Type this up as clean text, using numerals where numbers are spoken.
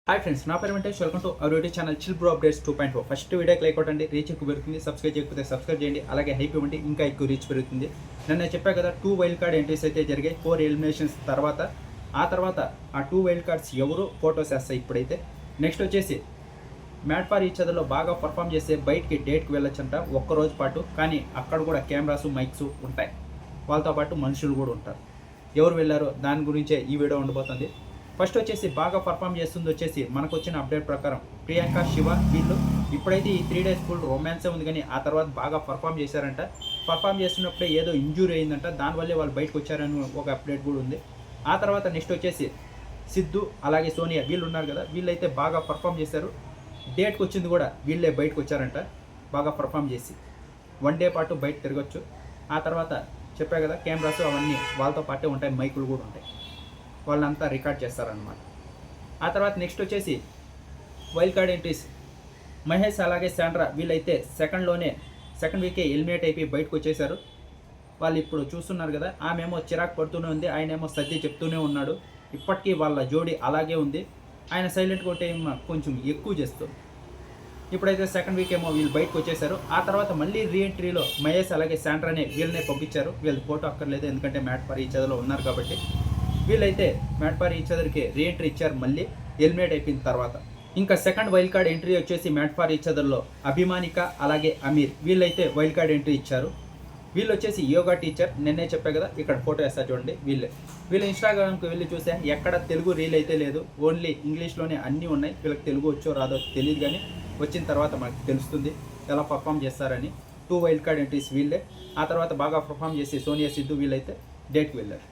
Hi friends, నా పేరు Venkatesh. Welcome to our YouTube channel chill bro updates 2.0. First వీడియోకి like కొట్టండి, రీచ్ ఎక్కువ పెరుగుతుంది. సబ్స్క్రైబ్ చేయకపోతే సబ్స్క్రైబ్ చేయండి, అలాగే హైప్ ఇవ్వండి, ఇంకా ఎక్కువ రీచ్ పెరుగుతుంది. నేను చెప్పా కదా, 2 వైల్డ్ కార్డ్ ఎంట్రీస్ అయితే జరిగాయి 4 ఎలిమినేషన్స్ తర్వాత. ఆ తర్వాత ఆ 2 వైల్డ్ కార్డ్స్ ఎవరు ఫోటోస్ వేస్తాయి ఇప్పుడైతే. నెక్స్ట్ వచ్చేసి మ్యాట్ ఫర్ ఈచ్ అదర్లో బాగా పర్ఫామ్ చేస్తే బయటికి డేట్కి వెళ్ళొచ్చంట ఒక్కరోజు పాటు. కానీ అక్కడ కూడా కెమెరాస్ మైక్స్ ఉంటాయి, వాళ్ళతో పాటు మనుషులు కూడా ఉంటారు. ఎవరు వెళ్ళారో దాని గురించే ఈ వీడియో ఉండబోతుంది. ఫస్ట్ వచ్చేసి బాగా పర్ఫామ్ చేస్తుంది వచ్చేసి మనకు వచ్చిన అప్డేట్ ప్రకారం ప్రియాంక, శివ వీళ్ళు ఇప్పుడైతే ఈ 3 డేస్ ఫుల్ రొమాన్సే ఉంది. కానీ ఆ తర్వాత బాగా పర్ఫామ్ చేశారంట. పర్ఫామ్ చేస్తున్నప్పుడే ఏదో ఇంజూరీ అయిందంట, దానివల్లే వాళ్ళు బయటకు వచ్చారని ఒక అప్డేట్ కూడా ఉంది. ఆ తర్వాత నెక్స్ట్ వచ్చేసి సిద్ధు అలాగే సోనియా వీళ్ళు ఉన్నారు కదా, వీళ్ళైతే బాగా పర్ఫామ్ చేశారు. డేట్కి వచ్చింది కూడా వీళ్ళే బయటకు వచ్చారంట బాగా పర్ఫామ్ చేసి. 1 డే పాటు బయట తిరగచ్చు. ఆ తర్వాత చెప్పా కదా, కెమెరాస్ అవన్నీ వాళ్ళతో పాటే ఉంటాయి, మైకులు కూడా ఉంటాయి, వాళ్ళంతా రికార్డ్ చేస్తారనమాట. ఆ తర్వాత నెక్స్ట్ వచ్చేసి వైల్డ్ కార్డ్ ఎంట్రీస్ మహేష్ అలాగే శాండ్రా వీళ్ళైతే సెకండ్ వీకే ఎలిమినేట్ అయిపోయి బయటకు వచ్చేసారు. వాళ్ళు ఇప్పుడు చూస్తున్నారు కదా, ఆమెమో చిరాకు పడుతూనే ఉంది, ఆయనేమో సర్ది చెప్తూనే ఉన్నాడు. ఇప్పటికీ వాళ్ళ జోడీ అలాగే ఉంది. ఆయన సైలెంట్గా ఉంటే కొంచెం ఎక్కువ చేస్తుంది. ఇప్పుడైతే సెకండ్ వీక్ ఏమో వీళ్ళు బయటకు వచ్చేసారు. ఆ తర్వాత మళ్ళీ రీఎంట్రీలో మహేష్ అలాగే శాండ్రానే వీళ్ళనే పంపించారు. వీళ్ళు ఫోటో అక్కర్లేదు, ఎందుకంటే మ్యాట్ ఫర్ ఈచ్ అదర్లో ఉన్నారు కాబట్టి. వీళ్ళైతే మ్యాట్ ఫర్ ఈచ్ అదర్కి రీఎంట్రీ ఇచ్చారు మళ్ళీ ఎలిమినేట్ అయిపోయిన తర్వాత. ఇంకా సెకండ్ వైల్డ్ కార్డ్ ఎంట్రీ వచ్చేసి మ్యాట్ ఫర్ ఈచ్ అదర్లో అభిమానిక అలాగే అమీర్ వీళ్ళైతే వైల్డ్ కార్డ్ ఎంట్రీ ఇచ్చారు. వీళ్ళు వచ్చేసి యోగా టీచర్, నిన్నే చెప్పా కదా, ఇక్కడ ఫోటో వేస్తా చూడండి. వీళ్ళ ఇన్స్టాగ్రామ్కి వెళ్ళి చూసా, ఎక్కడ తెలుగు రీల్ అయితే లేదు, ఓన్లీ ఇంగ్లీష్లోనే అన్నీ ఉన్నాయి. వీళ్ళకి తెలుగు వచ్చో రాదో తెలియదు, కానీ వచ్చిన తర్వాత మనకు తెలుస్తుంది ఎలా పర్ఫామ్ చేస్తారని. 2 వైల్డ్ కార్డ్ ఎంట్రీస్ వీళ్ళే. ఆ తర్వాత బాగా పర్ఫామ్ చేసి సోనియా, సిద్ధు వీళ్ళైతే డేట్కి వెళ్ళారు.